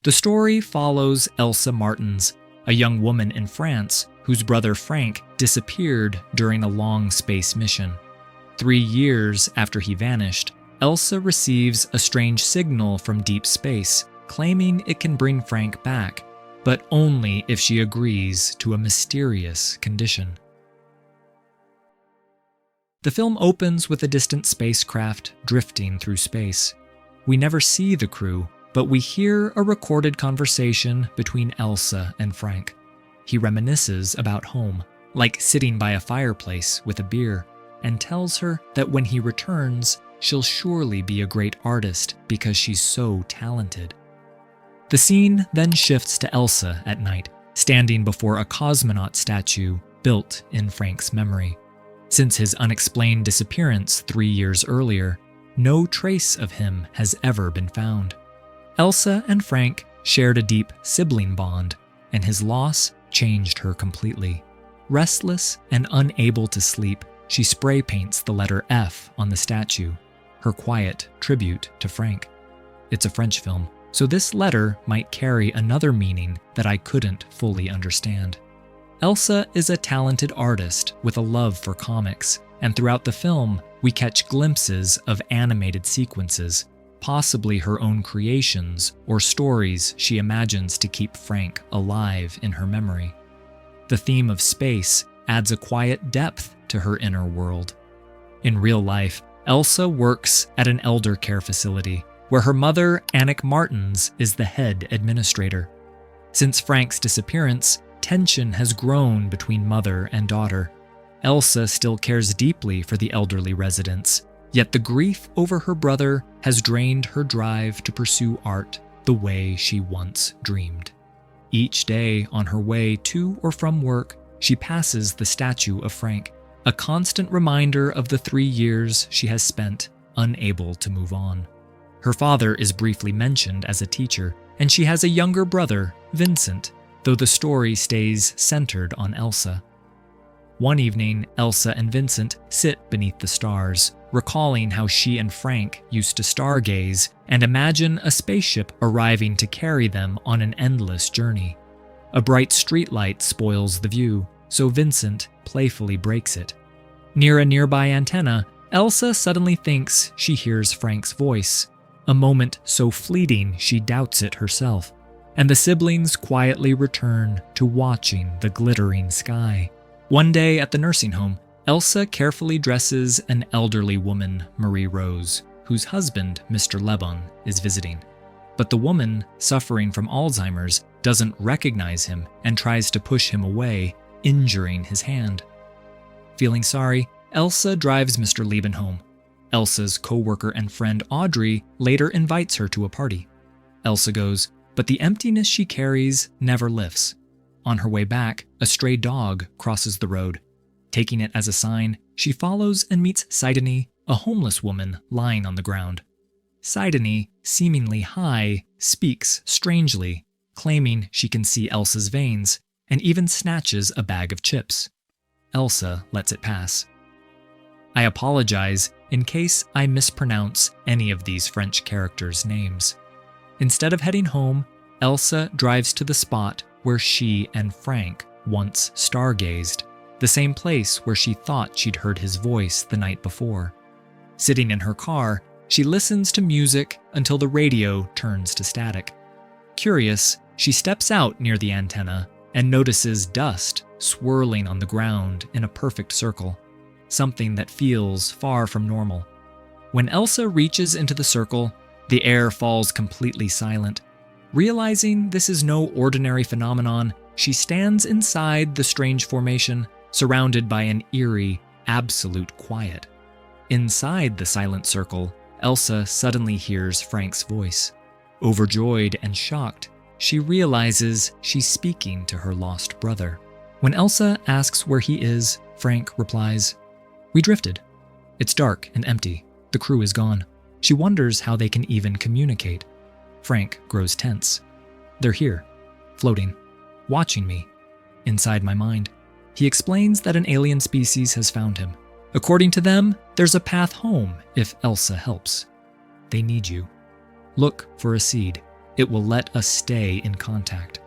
The story follows Elsa Martins, a young woman in France whose brother Frank disappeared during a long space mission. 3 years after he vanished, Elsa receives a strange signal from deep space, claiming it can bring Frank back, but only if she agrees to a mysterious condition. The film opens with a distant spacecraft drifting through space. We never see the crew, but we hear a recorded conversation between Elsa and Frank. He reminisces about home, like sitting by a fireplace with a beer, and tells her that when he returns, she'll surely be a great artist because she's so talented. The scene then shifts to Elsa at night, standing before a cosmonaut statue built in Frank's memory. Since his unexplained disappearance 3 years earlier, no trace of him has ever been found. Elsa and Frank shared a deep sibling bond, and his loss changed her completely. Restless and unable to sleep, she spray paints the letter F on the statue, her quiet tribute to Frank. It's a French film, so this letter might carry another meaning that I couldn't fully understand. Elsa is a talented artist with a love for comics, and throughout the film, we catch glimpses of animated sequences, possibly her own creations or stories she imagines to keep Frank alive in her memory. The theme of space adds a quiet depth to her inner world. In real life, Elsa works at an elder care facility, where her mother, Annick Martins, is the head administrator. Since Frank's disappearance, tension has grown between mother and daughter. Elsa still cares deeply for the elderly residents, yet the grief over her brother has drained her drive to pursue art the way she once dreamed. Each day on her way to or from work, she passes the statue of Frank, a constant reminder of the 3 years she has spent unable to move on. Her father is briefly mentioned as a teacher, and she has a younger brother, Vincent, though the story stays centered on Elsa. One evening, Elsa and Vincent sit beneath the stars, recalling how she and Frank used to stargaze and imagine a spaceship arriving to carry them on an endless journey. A bright streetlight spoils the view, so Vincent playfully breaks it. Near a nearby antenna, Elsa suddenly thinks she hears Frank's voice, a moment so fleeting she doubts it herself, and the siblings quietly return to watching the glittering sky. One day at the nursing home, Elsa carefully dresses an elderly woman, Marie Rose, whose husband, Mr. Lebon, is visiting. But the woman, suffering from Alzheimer's, doesn't recognize him and tries to push him away, injuring his hand. Feeling sorry, Elsa drives Mr. Leben home. Elsa's co-worker and friend Audrey later invites her to a party. Elsa goes, but the emptiness she carries never lifts. On her way back, a stray dog crosses the road. Taking it as a sign, she follows and meets Sidonie, a homeless woman lying on the ground. Sidonie, seemingly high, speaks strangely, claiming she can see Elsa's veins, and even snatches a bag of chips. Elsa lets it pass. I apologize in case I mispronounce any of these French characters' names. Instead of heading home, Elsa drives to the spot where she and Frank once stargazed, the same place where she thought she'd heard his voice the night before. Sitting in her car, she listens to music until the radio turns to static. Curious, she steps out near the antenna and notices dust swirling on the ground in a perfect circle, something that feels far from normal. When Elsa reaches into the circle, the air falls completely silent. Realizing this is no ordinary phenomenon, she stands inside the strange formation, surrounded by an eerie, absolute quiet. Inside the silent circle, Elsa suddenly hears Frank's voice. Overjoyed and shocked, she realizes she's speaking to her lost brother. When Elsa asks where he is, Frank replies, "We drifted. It's dark and empty. The crew is gone." She wonders how they can even communicate. Frank grows tense. "They're here, floating, watching me, inside my mind." He explains that an alien species has found him. According to them, there's a path home if Elsa helps. They need you. Look for a seed. it will let us stay in contact.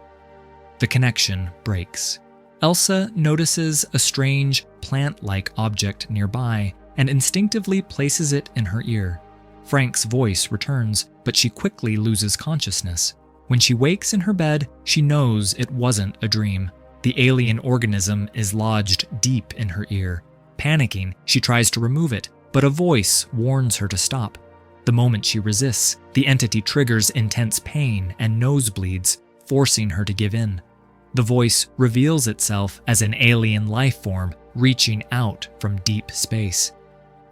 The connection breaks. Elsa notices a strange, plant-like object nearby and instinctively places it in her ear. Frank's voice returns, but she quickly loses consciousness. When she wakes in her bed, she knows it wasn't a dream. The alien organism is lodged deep in her ear. Panicking, she tries to remove it, but a voice warns her to stop. The moment she resists, the entity triggers intense pain and nosebleeds, forcing her to give in. The voice reveals itself as an alien life form reaching out from deep space.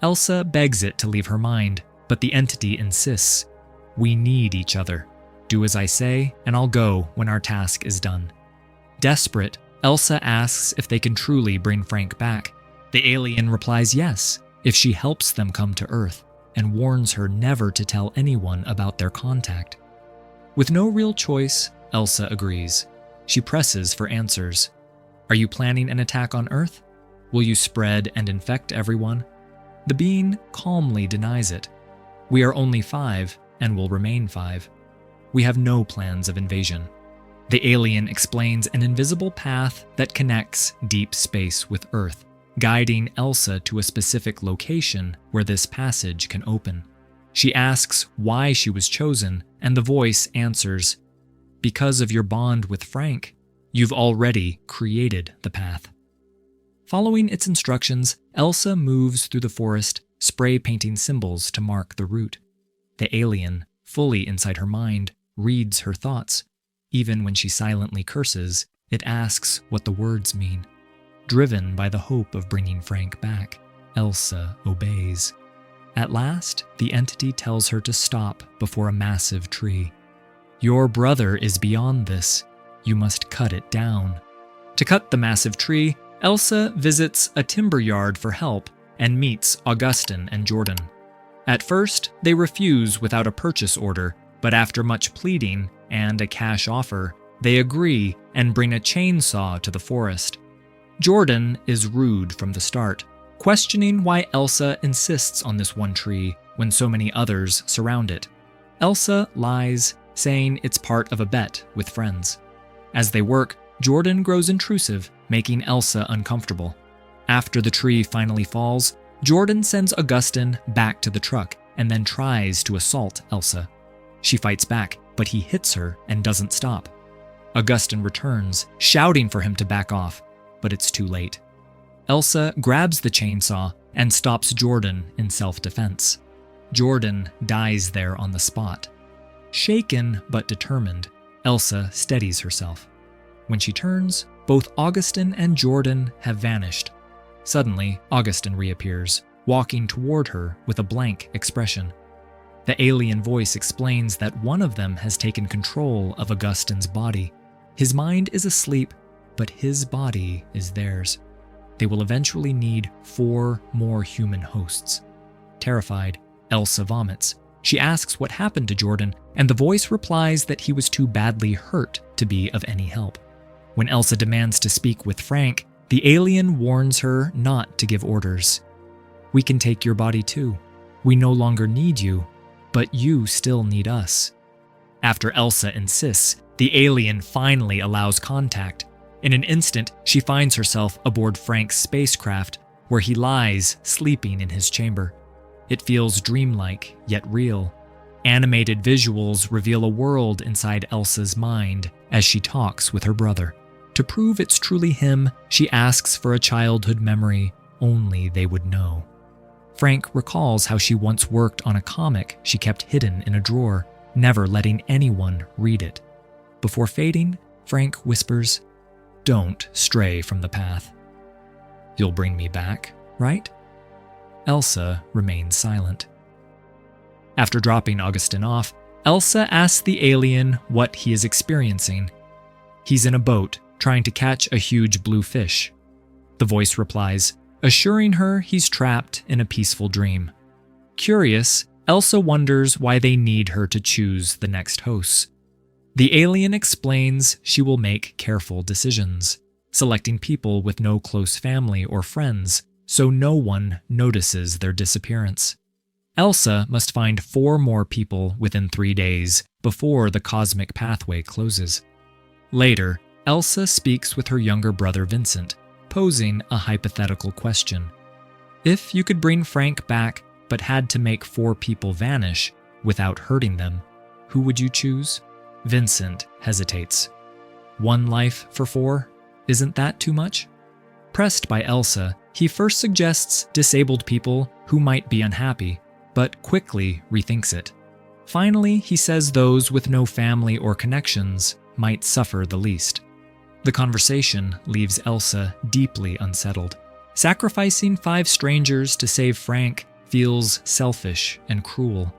Elsa begs it to leave her mind, but the entity insists. We need each other. Do as I say, and I'll go when our task is done. Desperate, Elsa asks if they can truly bring Frank back. The alien replies yes, if she helps them come to Earth, and warns her never to tell anyone about their contact. With no real choice, Elsa agrees. She presses for answers. Are you planning an attack on Earth? Will you spread and infect everyone? The being calmly denies it. We are only 5 and will remain 5. We have no plans of invasion. The alien explains an invisible path that connects deep space with Earth, guiding Elsa to a specific location where this passage can open. She asks why she was chosen, and the voice answers, because of your bond with Frank, you've already created the path. Following its instructions, Elsa moves through the forest, spray painting symbols to mark the route. The alien, fully inside her mind, reads her thoughts. Even when she silently curses, it asks what the words mean. Driven by the hope of bringing Frank back, Elsa obeys. At last, the entity tells her to stop before a massive tree. Your brother is beyond this. You must cut it down. To cut the massive tree, Elsa visits a timber yard for help and meets Augustin and Jordan. At first, they refuse without a purchase order, but after much pleading and a cash offer, they agree and bring a chainsaw to the forest. Jordan is rude from the start, questioning why Elsa insists on this one tree when so many others surround it. Elsa lies, saying it's part of a bet with friends. As they work, Jordan grows intrusive, making Elsa uncomfortable. After the tree finally falls, Jordan sends Augustin back to the truck and then tries to assault Elsa. She fights back, but he hits her and doesn't stop. Augustin returns, shouting for him to back off, but it's too late. Elsa grabs the chainsaw and stops Jordan in self-defense. Jordan dies there on the spot. Shaken but determined, Elsa steadies herself. When she turns, both Augustin and Jordan have vanished. Suddenly, Augustin reappears, walking toward her with a blank expression. The alien voice explains that one of them has taken control of Augustin's body. His mind is asleep, but his body is theirs. They will eventually need 4 more human hosts. Terrified, Elsa vomits. She asks what happened to Jordan, and the voice replies that he was too badly hurt to be of any help. When Elsa demands to speak with Frank, the alien warns her not to give orders. We can take your body too. We no longer need you, but you still need us. After Elsa insists, the alien finally allows contact. In an instant, she finds herself aboard Frank's spacecraft, where he lies, sleeping in his chamber. It feels dreamlike, yet real. Animated visuals reveal a world inside Elsa's mind as she talks with her brother. To prove it's truly him, she asks for a childhood memory only they would know. Frank recalls how she once worked on a comic she kept hidden in a drawer, never letting anyone read it. Before fading, Frank whispers, "Don't stray from the path. You'll bring me back, right?" Elsa remains silent. After dropping Augustin off, Elsa asks the alien what he is experiencing. He's in a boat, trying to catch a huge blue fish. The voice replies, assuring her he's trapped in a peaceful dream. Curious, Elsa wonders why they need her to choose the next hosts. The alien explains she will make careful decisions, selecting people with no close family or friends, so no one notices their disappearance. Elsa must find 4 more people within 3 days, before the cosmic pathway closes. Later, Elsa speaks with her younger brother Vincent, posing a hypothetical question. If you could bring Frank back but had to make 4 people vanish without hurting them, who would you choose? Vincent hesitates. 1 life for 4? Isn't that too much? Pressed by Elsa, he first suggests disabled people who might be unhappy, but quickly rethinks it. Finally, he says those with no family or connections might suffer the least. The conversation leaves Elsa deeply unsettled. Sacrificing 5 strangers to save Frank feels selfish and cruel.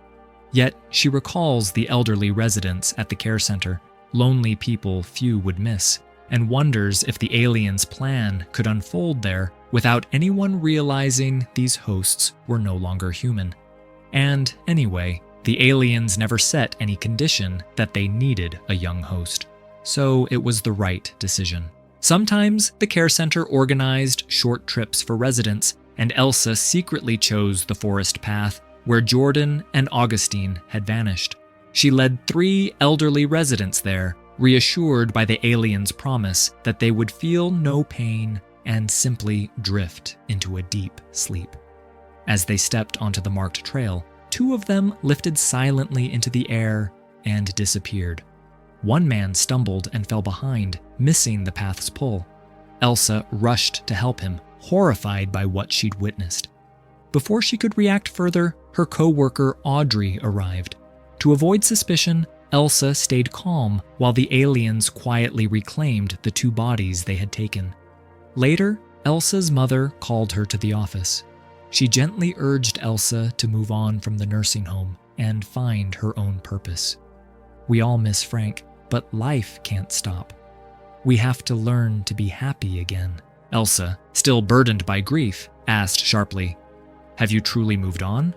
Yet she recalls the elderly residents at the care center, lonely people few would miss, and wonders if the aliens' plan could unfold there without anyone realizing these hosts were no longer human. And anyway, the aliens never set any condition that they needed a young host, so it was the right decision. Sometimes the care center organized short trips for residents, and Elsa secretly chose the forest path where Jordan and Augustine had vanished. She led 3 elderly residents there, reassured by the aliens' promise that they would feel no pain and simply drift into a deep sleep. As they stepped onto the marked trail, 2 of them lifted silently into the air and disappeared. 1 man stumbled and fell behind, missing the path's pull. Elsa rushed to help him, horrified by what she'd witnessed. Before she could react further, her co-worker Audrey arrived. To avoid suspicion, Elsa stayed calm while the aliens quietly reclaimed the 2 bodies they had taken. Later, Elsa's mother called her to the office. She gently urged Elsa to move on from the nursing home and find her own purpose. We all miss Frank, but life can't stop. We have to learn to be happy again. Elsa, still burdened by grief, asked sharply, "Have you truly moved on?"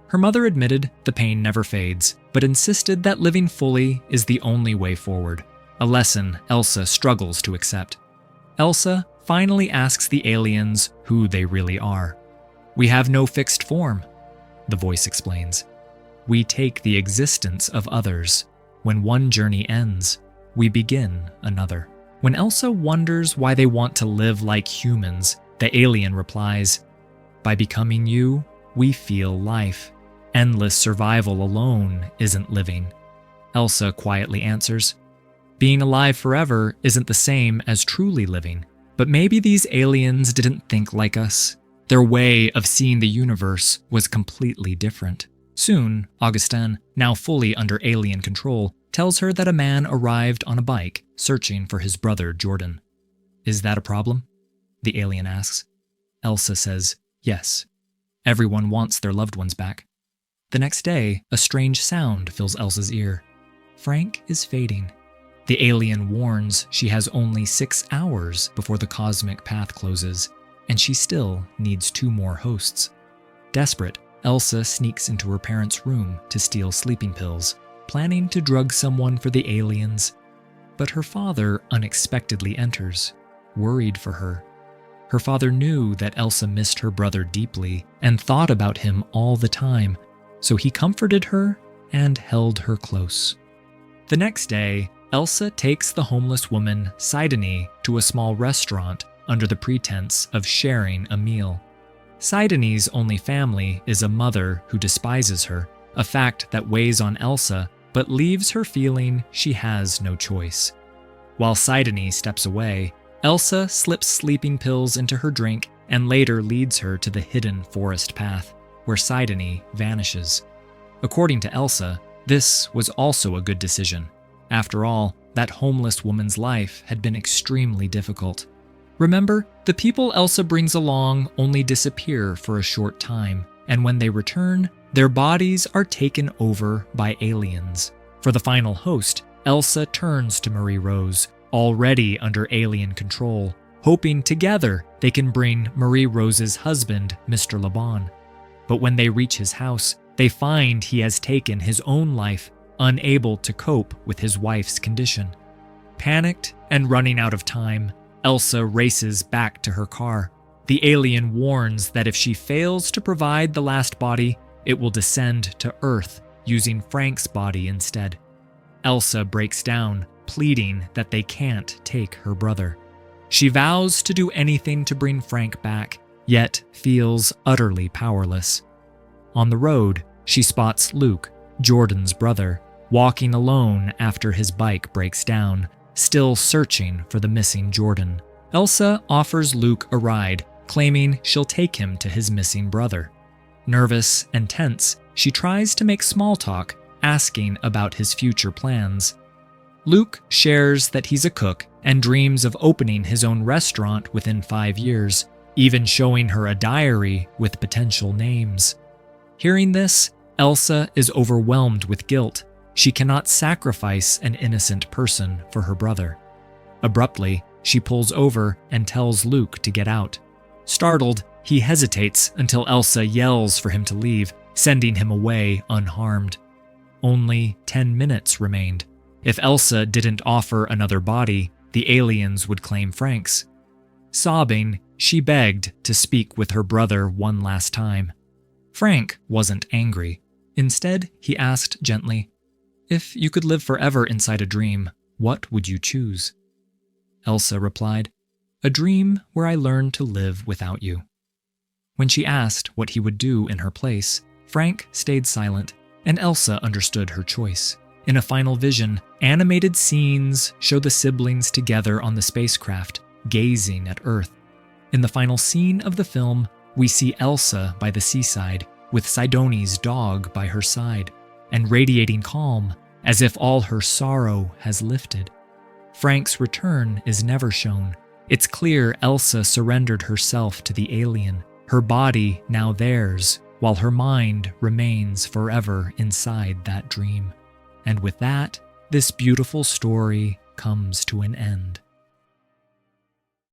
Her mother admitted the pain never fades, but insisted that living fully is the only way forward, a lesson Elsa struggles to accept. Elsa finally asks the aliens who they really are. "We have no fixed form," the voice explains. "We take the existence of others. When one journey ends, we begin another." When Elsa wonders why they want to live like humans, the alien replies, "By becoming you, we feel life. Endless survival alone isn't living." Elsa quietly answers, "Being alive forever isn't the same as truly living. But maybe these aliens didn't think like us. Their way of seeing the universe was completely different." Soon, Augustin, now fully under alien control, tells her that a man arrived on a bike searching for his brother Jordan. "Is that a problem?" the alien asks. Elsa says, "Yes. Everyone wants their loved ones back." The next day, a strange sound fills Elsa's ear. Frank is fading. The alien warns she has only 6 hours before the cosmic path closes, and she still needs 2 more hosts. Desperate, Elsa sneaks into her parents' room to steal sleeping pills, planning to drug someone for the aliens. But her father unexpectedly enters, worried for her. Her father knew that Elsa missed her brother deeply and thought about him all the time, so he comforted her and held her close. The next day, Elsa takes the homeless woman Sidonie to a small restaurant under the pretense of sharing a meal. Sidonie's only family is a mother who despises her, a fact that weighs on Elsa but leaves her feeling she has no choice. While Sidonie steps away, Elsa slips sleeping pills into her drink and later leads her to the hidden forest path, where Sidonie vanishes. According to Elsa, this was also a good decision. After all, that homeless woman's life had been extremely difficult. Remember, the people Elsa brings along only disappear for a short time, and when they return, their bodies are taken over by aliens. For the final host, Elsa turns to Marie-Rose, already under alien control, hoping together they can bring Marie-Rose's husband, Mr. Laban. But when they reach his house, they find he has taken his own life, unable to cope with his wife's condition. Panicked and running out of time, Elsa races back to her car. The alien warns that if she fails to provide the last body, it will descend to Earth using Frank's body instead. Elsa breaks down, pleading that they can't take her brother. She vows to do anything to bring Frank back, yet feels utterly powerless. On the road, she spots Luke, Jordan's brother, walking alone after his bike breaks down, still searching for the missing Jordan. Elsa offers Luke a ride, claiming she'll take him to his missing brother. Nervous and tense, she tries to make small talk, asking about his future plans. Luke shares that he's a cook and dreams of opening his own restaurant within 5 years, even showing her a diary with potential names. Hearing this, Elsa is overwhelmed with guilt. She cannot sacrifice an innocent person for her brother. Abruptly, she pulls over and tells Luke to get out. Startled, he hesitates until Elsa yells for him to leave, sending him away unharmed. Only 10 minutes remained. If Elsa didn't offer another body, the aliens would claim Frank's. Sobbing, she begged to speak with her brother one last time. Frank wasn't angry. Instead, he asked gently, "If you could live forever inside a dream, what would you choose?" Elsa replied, "A dream where I learned to live without you." When she asked what he would do in her place, Frank stayed silent, and Elsa understood her choice. In a final vision, animated scenes show the siblings together on the spacecraft, gazing at Earth. In the final scene of the film, we see Elsa by the seaside, with Sidoni's dog by her side, and radiating calm, as if all her sorrow has lifted. Frank's return is never shown. It's clear Elsa surrendered herself to the alien, her body now theirs, while her mind remains forever inside that dream. And with that, this beautiful story comes to an end.